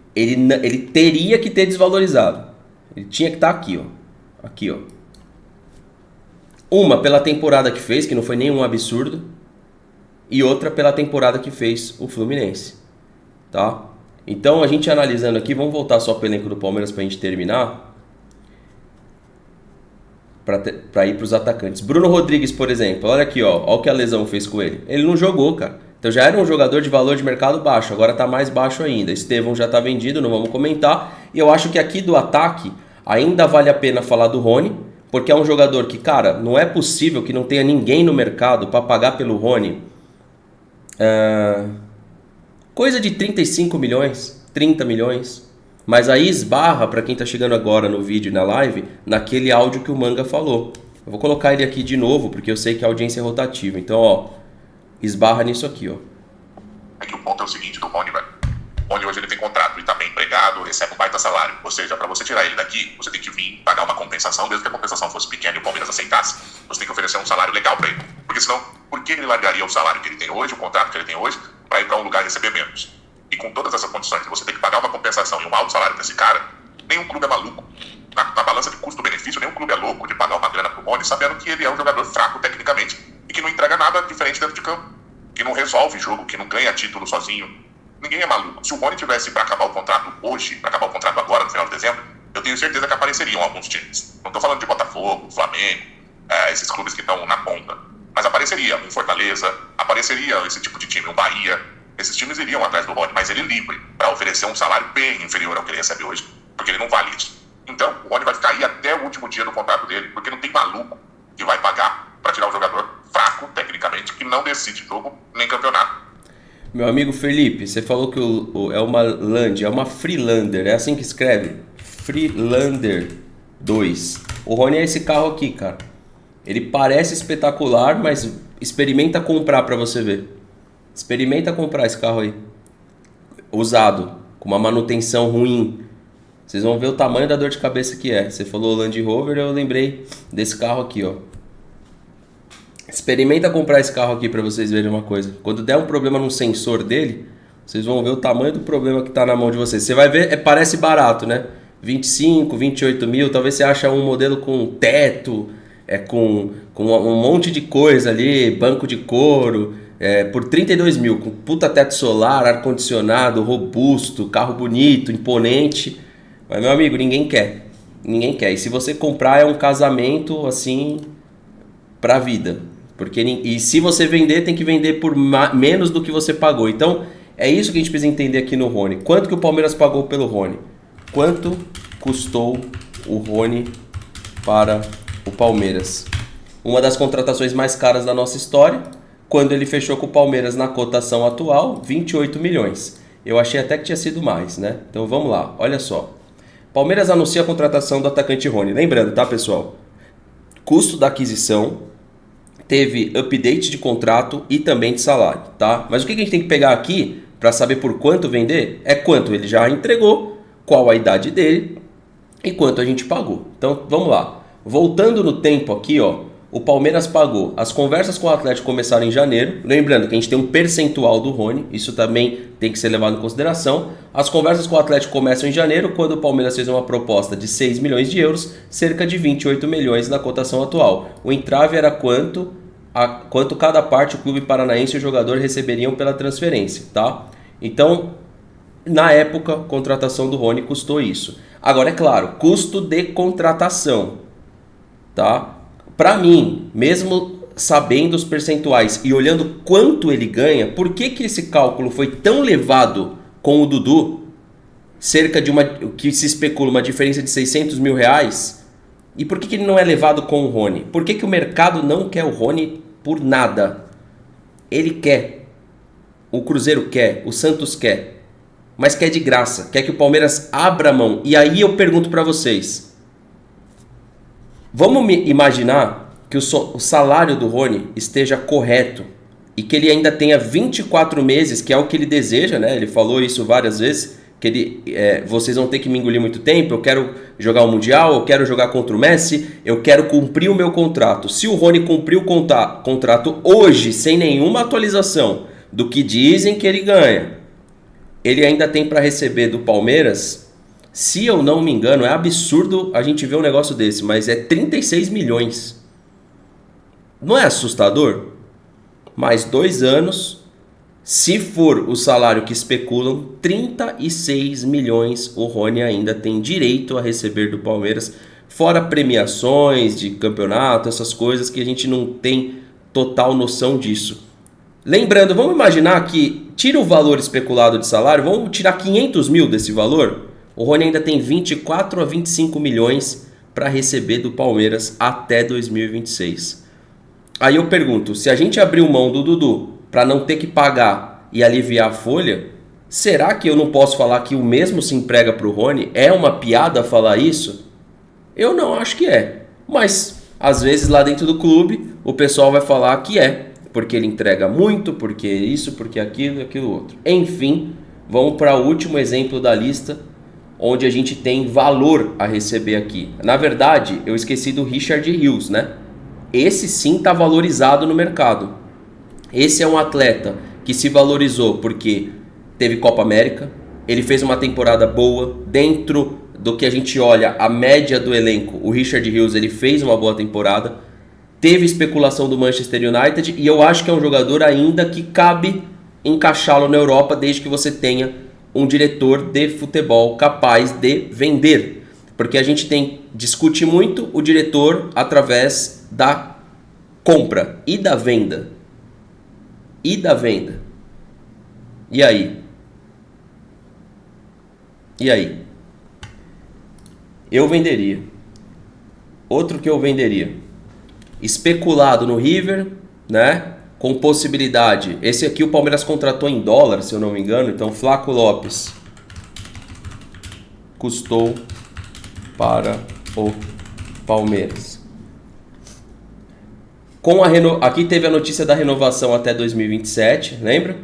teria que ter desvalorizado. Ele tinha que estar aqui, ó. Aqui, ó. Uma pela temporada que fez, que não foi nenhum absurdo. E outra pela temporada que fez o Fluminense. Tá? Então, a gente analisando aqui, vamos voltar só para o elenco do Palmeiras para a gente terminar. Para ir para os atacantes. Bruno Rodrigues, por exemplo. Olha aqui, ó. Olha o que a lesão fez com ele. Ele não jogou, cara. Então já era um jogador de valor de mercado baixo. Agora está mais baixo ainda. Estevão já está vendido, não vamos comentar. E eu acho que aqui do ataque ainda vale a pena falar do Rony. Porque é um jogador que, cara, não é possível que não tenha ninguém no mercado para pagar pelo Rony. Coisa de 35 milhões, 30 milhões. Mas aí esbarra, para quem tá chegando agora no vídeo e na live, naquele áudio que o Manga falou. Eu vou colocar ele aqui de novo, porque eu sei que a audiência é rotativa. Então, ó, esbarra nisso aqui, ó. É que o ponto é o seguinte do Rony, velho. O Rony hoje ele tem contrato e tá bem empregado, recebe um baita salário. Ou seja, para você tirar ele daqui, você tem que vir pagar uma compensação, mesmo que a compensação fosse pequena e o Palmeiras aceitasse. Você tem que oferecer um salário legal para ele. Porque senão, por que ele largaria o salário que ele tem hoje, o contrato que ele tem hoje, para ir para um lugar e receber menos? E com todas essas condições de você ter que pagar uma compensação e um alto salário para esse cara, nenhum clube é maluco. Na balança de custo-benefício, nenhum clube é louco de pagar uma grana pro Rony, sabendo que ele é um jogador fraco tecnicamente e que não entrega nada diferente dentro de campo, que não resolve jogo, que não ganha título sozinho. Ninguém é maluco. Se o Rony tivesse para acabar o contrato hoje, para acabar o contrato agora, no final de dezembro, eu tenho certeza que apareceriam alguns times. Não tô falando de Botafogo, Flamengo, esses clubes que estão na ponta. Mas apareceria um Fortaleza, apareceria esse tipo de time, um Bahia. Esses times iriam atrás do Rony, mas ele livre para oferecer um salário bem inferior ao que ele recebe hoje, porque ele não vale isso. Então, o Rony vai ficar aí até o último dia do contrato dele, porque não tem maluco que vai pagar para tirar um jogador fraco, tecnicamente, que não decide jogo nem campeonato. Meu amigo Felipe, você falou que é uma Land, é uma Freelander, é assim que escreve? Freelander 2. O Rony é esse carro aqui, cara. Ele parece espetacular, mas experimenta comprar pra você ver. Experimenta comprar esse carro aí. Usado, com uma manutenção ruim. Vocês vão ver o tamanho da dor de cabeça que é. Você falou Land Rover, eu lembrei desse carro aqui, ó. Experimenta comprar esse carro aqui pra vocês verem uma coisa. Quando der um problema no sensor dele, vocês vão ver o tamanho do problema que tá na mão de vocês. Você vai ver, parece barato, né? 25, 28 mil, talvez você ache um modelo com teto, com um monte de coisa ali, banco de couro, por 32 mil, com puta teto solar, ar-condicionado, robusto, carro bonito, imponente. Mas, meu amigo, ninguém quer. Ninguém quer. E se você comprar, é um casamento, assim, pra vida. E se você vender, tem que vender por menos do que você pagou. Então, é isso que a gente precisa entender aqui no Rony. Quanto que o Palmeiras pagou pelo Rony? Quanto custou o Rony para o Palmeiras? Uma das contratações mais caras da nossa história. Quando ele fechou com o Palmeiras na cotação atual, 28 milhões. Eu achei até que tinha sido mais, né? Então vamos lá, olha só. Palmeiras anuncia a contratação do atacante Rony. Lembrando, tá, pessoal? Custo da aquisição, teve update de contrato e também de salário, tá? Mas o que a gente tem que pegar aqui para saber por quanto vender é quanto ele já entregou, qual a idade dele e quanto a gente pagou. Então vamos lá. Voltando no tempo aqui, ó, o Palmeiras pagou. As conversas com o Atlético começaram em janeiro. Lembrando que a gente tem um percentual do Rony, isso também tem que ser levado em consideração. As conversas com o Atlético começam em janeiro, quando o Palmeiras fez uma proposta de 6 milhões de euros, cerca de 28 milhões na cotação atual. O entrave era quanto cada parte, o clube paranaense e o jogador receberiam pela transferência, tá? Então, na época, a contratação do Rony custou isso. Agora, é claro, custo de contratação, tá? Para mim, mesmo sabendo os percentuais e olhando quanto ele ganha, por que esse cálculo foi tão levado com o Dudu? Cerca de que se especula uma diferença de 600 mil reais. E por que ele não é levado com o Rony? Por que o mercado não quer o Rony por nada? Ele quer. O Cruzeiro quer. O Santos quer. Mas quer de graça. Quer que o Palmeiras abra a mão. E aí eu pergunto para vocês. Vamos imaginar que o salário do Rony esteja correto e que ele ainda tenha 24 meses, que é o que ele deseja, né? Ele falou isso várias vezes, que vocês vão ter que me engolir muito tempo, eu quero jogar o Mundial, eu quero jogar contra o Messi, eu quero cumprir o meu contrato. Se o Rony cumprir o contrato hoje, sem nenhuma atualização do que dizem que ele ganha, ele ainda tem para receber do Palmeiras... Se eu não me engano, é absurdo a gente ver um negócio desse, mas é 36 milhões. Não é assustador? Mais 2 anos, se for o salário que especulam, 36 milhões o Rony ainda tem direito a receber do Palmeiras, fora premiações de campeonato, essas coisas que a gente não tem total noção disso. Lembrando, vamos imaginar que tira o valor especulado de salário, vamos tirar 500 mil desse valor... O Rony ainda tem 24 a 25 milhões para receber do Palmeiras até 2026. Aí eu pergunto, se a gente abriu mão do Dudu para não ter que pagar e aliviar a folha, será que eu não posso falar que o mesmo se emprega para o Rony? É uma piada falar isso? Eu não acho que é. Mas, às vezes, lá dentro do clube, o pessoal vai falar que é. Porque ele entrega muito, porque isso, porque aquilo e aquilo outro. Enfim, vamos para o último exemplo da lista, onde a gente tem valor a receber aqui. Na verdade, eu esqueci do Richard Rios, né? Esse sim está valorizado no mercado. Esse é um atleta que se valorizou porque teve Copa América, ele fez uma temporada boa, dentro do que a gente olha, a média do elenco, o Richard Rios ele fez uma boa temporada, teve especulação do Manchester United e eu acho que é um jogador ainda que cabe encaixá-lo na Europa desde que você tenha um diretor de futebol capaz de vender. Porque a gente discute muito o diretor através da compra e da venda. E da venda. E aí? E aí? Eu venderia. Outro que eu venderia. Especulado no River, né? Com possibilidade. Esse aqui o Palmeiras contratou em dólar, se eu não me engano. Então, Flaco Lopes custou para o Palmeiras. Aqui teve a notícia da renovação até 2027, lembra?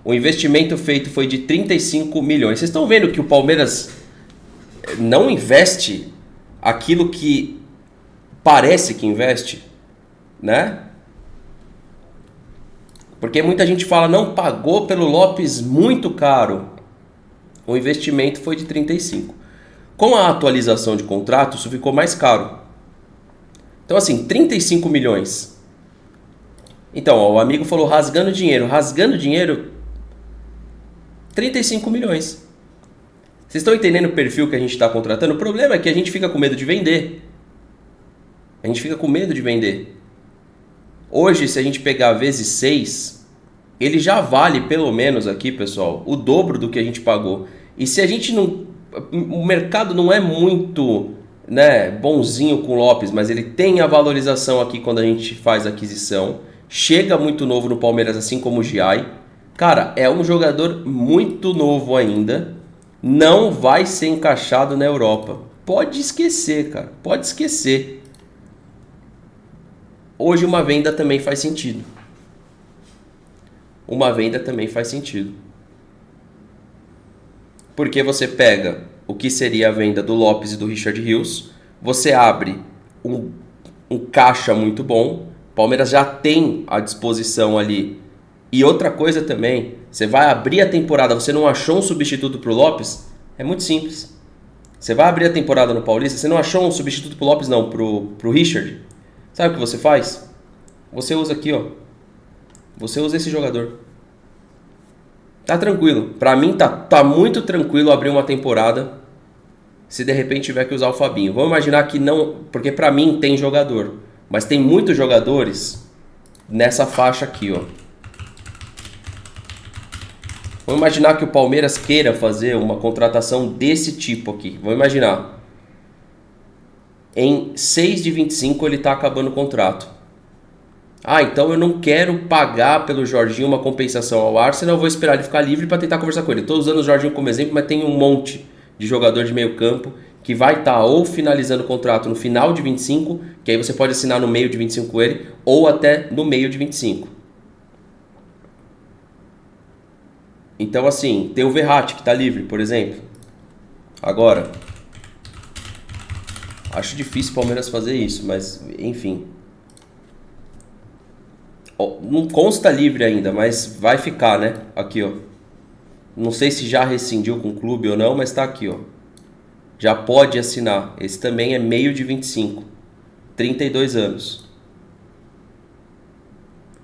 O investimento feito foi de 35 milhões. Vocês estão vendo que o Palmeiras não investe aquilo que parece que investe, né? Porque muita gente fala, não, pagou pelo Lopes muito caro. O investimento foi de 35. Com a atualização de contrato, isso ficou mais caro. Então assim, 35 milhões. Então, ó, o amigo falou rasgando dinheiro. Rasgando dinheiro, 35 milhões. Vocês estão entendendo o perfil que a gente está contratando? O problema é que a gente fica com medo de vender. A gente fica com medo de vender. Hoje, se a gente pegar vezes 6, ele já vale, pelo menos aqui, pessoal, o dobro do que a gente pagou. E se a gente não... O mercado não é muito, né, bonzinho com o Lopes, mas ele tem a valorização aqui quando a gente faz a aquisição. Chega muito novo no Palmeiras, assim como o Giai. Cara, é um jogador muito novo ainda. Não vai ser encaixado na Europa. Pode esquecer, cara. Pode esquecer. Hoje uma venda também faz sentido. Uma venda também faz sentido. Porque você pega o que seria a venda do Lopes e do Richard Rios, você abre um caixa muito bom, Palmeiras já tem à disposição ali. E outra coisa também, você vai abrir a temporada, você não achou um substituto pro Lopes? É muito simples. Você vai abrir a temporada no Paulista, você não achou um substituto pro Lopes não, pro Richard? Sabe o que você faz? Você usa aqui, ó. Você usa esse jogador. Tá tranquilo. Pra mim tá muito tranquilo abrir uma temporada se de repente tiver que usar o Fabinho. Vamos imaginar que não... Porque pra mim tem jogador. Mas tem muitos jogadores nessa faixa aqui, ó. Vamos imaginar que o Palmeiras queira fazer uma contratação desse tipo aqui. Vamos imaginar. Em 6 de 25 ele tá acabando o contrato. Ah, então eu não quero pagar pelo Jorginho uma compensação ao Arsenal, eu vou esperar ele ficar livre para tentar conversar com ele. Estou usando o Jorginho como exemplo, mas tem um monte de jogador de meio campo que vai estar ou finalizando o contrato no final de 25, que aí você pode assinar no meio de 25 com ele, ou até no meio de 25. Então assim, tem o Verratti que está livre, por exemplo. Agora, acho difícil o Palmeiras fazer isso, mas enfim. Não consta livre ainda, mas vai ficar, né? Aqui, ó. Não sei se já rescindiu com o clube ou não, mas tá aqui, ó. Já pode assinar. Esse também é meio de 25. 32 anos.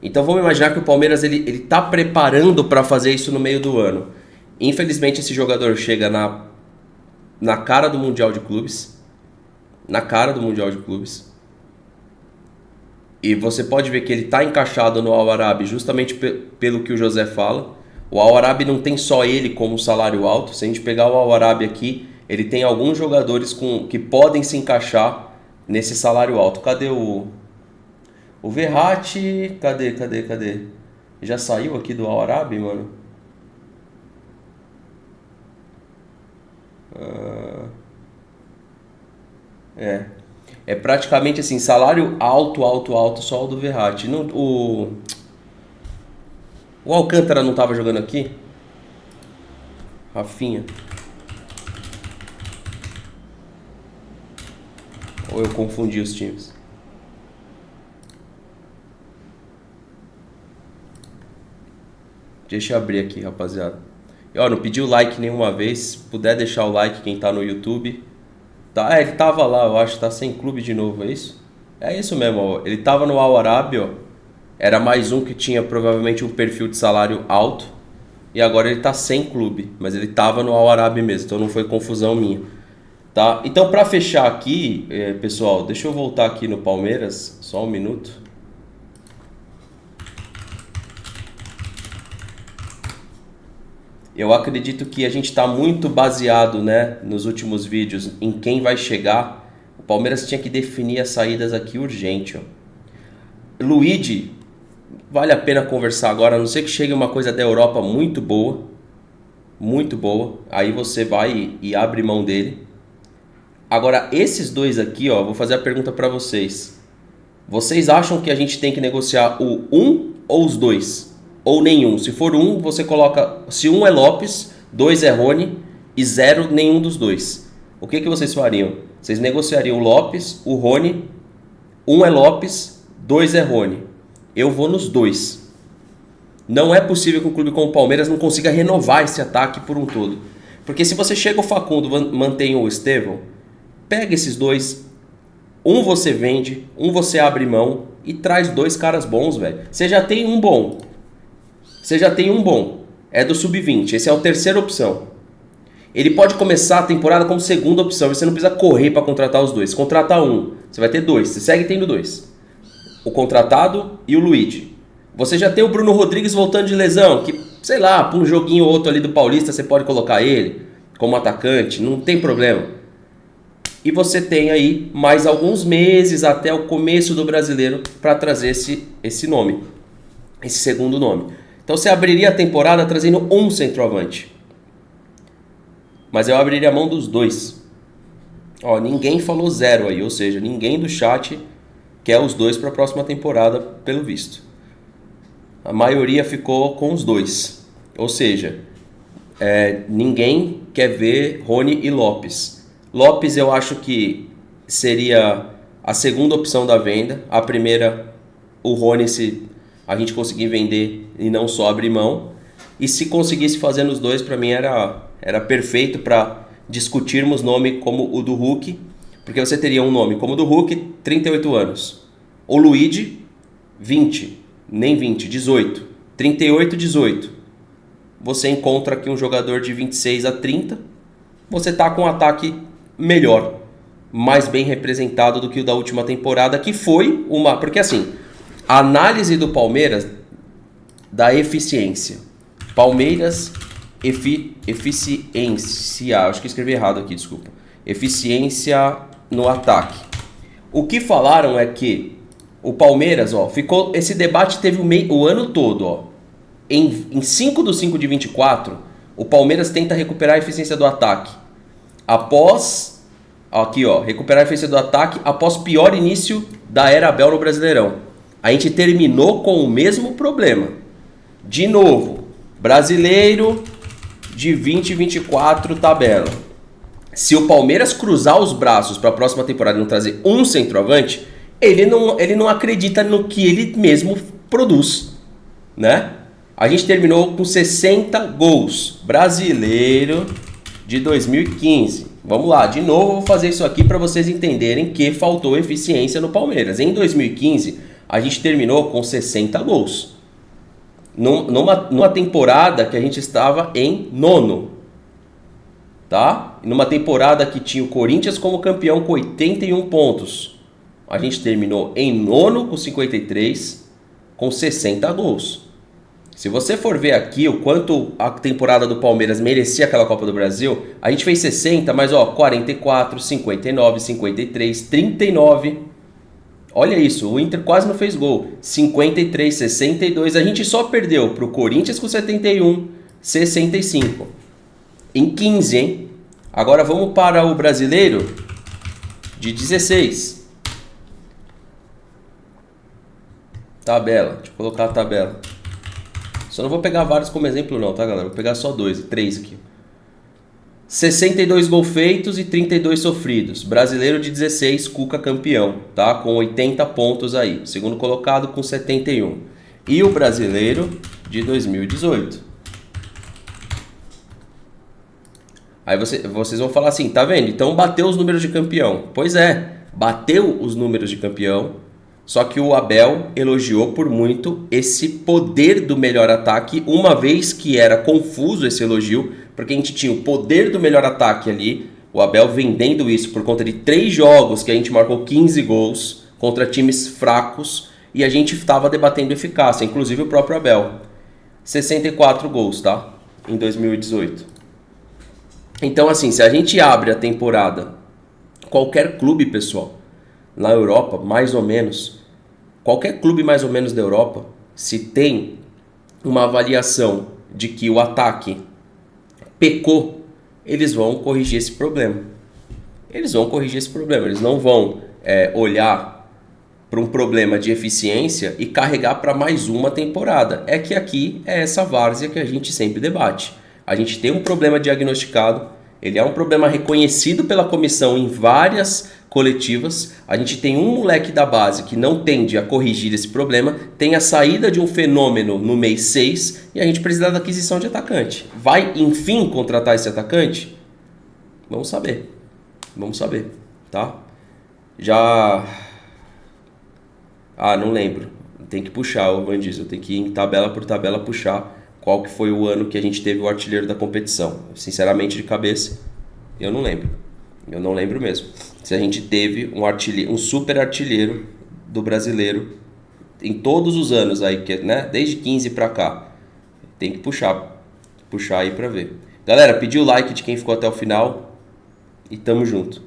Então vamos imaginar que o Palmeiras ele tá preparando para fazer isso no meio do ano. Infelizmente esse jogador chega na cara do Mundial de Clubes. Na cara do Mundial de Clubes. E você pode ver que ele está encaixado no Al-Arabi justamente pelo que o José fala. O Al-Arabi não tem só ele como salário alto. Se a gente pegar o Al-Arabi aqui, ele tem alguns jogadores que podem se encaixar nesse salário alto. Cadê o Verratti? Cadê? Já saiu aqui do Al-Arabi, mano? É praticamente assim, salário alto, só o do Verratti. O Alcântara não estava jogando aqui? Rafinha. Ou eu confundi os times? Deixa eu abrir aqui, rapaziada. E, ó, não pedi o like nenhuma vez. Se puder deixar o like quem tá no YouTube. Tá, ele tava lá, eu acho, tá sem clube de novo, é isso? É isso mesmo, ó. Ele tava no Al-Arabi, ó. Era mais um que tinha provavelmente um perfil de salário alto. E agora ele tá sem clube, mas ele tava no Al-Arabi mesmo, então não foi confusão minha. Tá? Então, para fechar aqui, pessoal, deixa eu voltar aqui no Palmeiras, só um minuto. Eu acredito que a gente está muito baseado, né, nos últimos vídeos em quem vai chegar. O Palmeiras tinha que definir as saídas aqui urgente. Ó. Luigi, vale a pena conversar agora, a não ser que chegue uma coisa da Europa muito boa. Muito boa. Aí você vai e abre mão dele. Agora, esses dois aqui, ó, vou fazer a pergunta para vocês. Vocês acham que a gente tem que negociar o 1 ou os dois? Ou nenhum? Se for 1, você coloca... Se 1 é Lopes, 2 é Rony e 0 nenhum dos dois. O que vocês fariam? Vocês negociariam o Lopes, o Rony, 1 é Lopes, 2 é Rony. Eu vou nos dois. Não é possível que um clube como o Palmeiras não consiga renovar esse ataque por um todo. Porque se você chega ao Facundo, mantém o Estevão, pega esses dois, um você vende, um você abre mão e traz 2 caras bons, velho. Você já tem um bom. É do sub-20, esse é a terceira opção. Ele pode começar a temporada como segunda opção, e você não precisa correr para contratar os dois. Contratar um, você vai ter 2, você segue tendo 2. O contratado e o Luigi. Você já tem o Bruno Rodrigues voltando de lesão, que, sei lá, para um joguinho ou outro ali do Paulista, você pode colocar ele como atacante, não tem problema. E você tem aí mais alguns meses até o começo do Brasileiro para trazer esse nome, esse segundo nome. Então você abriria a temporada trazendo um centroavante. Mas eu abriria a mão dos 2. Ó, ninguém falou 0 aí, ou seja, ninguém do chat quer os 2 para a próxima temporada, pelo visto. A maioria ficou com os 2. Ou seja, ninguém quer ver Rony e Lopes. Lopes eu acho que seria a segunda opção da venda. A primeira, o Rony, se a gente conseguir vender e não só abrir mão. E se conseguisse fazer nos dois, para mim era perfeito para discutirmos nome como o do Hulk. Porque você teria um nome como o do Hulk, 38 anos. O Luigi, 20, nem 20, 18. 38, 18. Você encontra aqui um jogador de 26 a 30. Você tá com um ataque melhor, mais bem representado do que o da última temporada, que foi uma... Porque assim, a análise do Palmeiras da eficiência. Palmeiras eficiência. Acho que escrevi errado aqui, desculpa. Eficiência no ataque. O que falaram é que o Palmeiras, ó, ficou... Esse debate teve o ano todo, ó. Em 5 de 5 de 24, o Palmeiras tenta recuperar a eficiência do ataque. Após... Aqui, ó. Recuperar a eficiência do ataque após pior início da era Abel no Brasileirão. A gente terminou com o mesmo problema. De novo, Brasileiro de 2024 tabela. Se o Palmeiras cruzar os braços para a próxima temporada e não trazer um centroavante, ele não acredita no que ele mesmo produz, né? A gente terminou com 60 gols. Brasileiro de 2015. Vamos lá, de novo eu vou fazer isso aqui para vocês entenderem que faltou eficiência no Palmeiras. Em 2015, a gente terminou com 60 gols. Numa temporada que a gente estava em 9º. Tá? Numa temporada que tinha o Corinthians como campeão com 81 pontos. A gente terminou em 9º com 53, com 60 gols. Se você for ver aqui o quanto a temporada do Palmeiras merecia aquela Copa do Brasil, a gente fez 60, mas ó, 44, 59, 53, 39. Olha isso, o Inter quase não fez gol. 53, 62, a gente só perdeu pro Corinthians com 71, 65. Em 15, hein? Agora vamos para o Brasileiro de 16. Tabela, deixa eu colocar a tabela. Só não vou pegar vários como exemplo não, tá galera? Vou pegar só 3 aqui. 62 gols feitos e 32 sofridos. Brasileiro de 16, Cuca campeão, tá? Com 80 pontos aí. Segundo colocado com 71. E o Brasileiro de 2018. Aí vocês vão falar assim, tá vendo? Então bateu os números de campeão. Pois é, bateu os números de campeão. Só que o Abel elogiou por muito esse poder do melhor ataque, uma vez que era confuso esse elogio, porque a gente tinha o poder do melhor ataque ali, O Abel vendendo isso por conta de 3 jogos que a gente marcou 15 gols contra times fracos e a gente estava debatendo eficácia, inclusive o próprio Abel. 64 gols, tá? Em 2018. Então, assim, se a gente abre a temporada, qualquer clube, pessoal, na Europa, mais ou menos, qualquer clube mais ou menos da Europa, se tem uma avaliação de que o ataque pecou, eles vão corrigir esse problema. Eles vão corrigir esse problema. Eles não vão olhar para um problema de eficiência e carregar para mais uma temporada. É que aqui é essa várzea que a gente sempre debate. A gente tem um problema diagnosticado, ele é um problema reconhecido pela comissão em várias coletivas. A gente tem um moleque da base que não tende a corrigir esse problema, tem a saída de um fenômeno no mês 6 e a gente precisa da aquisição de atacante. Vai, enfim, contratar esse atacante? Vamos saber. Vamos saber, tá? Já... não lembro. Tem que puxar, o Van Diesel. Tem que ir em tabela por tabela puxar qual que foi o ano que a gente teve o artilheiro da competição. Sinceramente, de cabeça, eu não lembro. Eu não lembro mesmo. Se a gente teve um super artilheiro do brasileiro em todos os anos aí, né? Desde 15 pra cá. Tem que puxar aí pra ver. Galera, pedi o like de quem ficou até o final e tamo junto.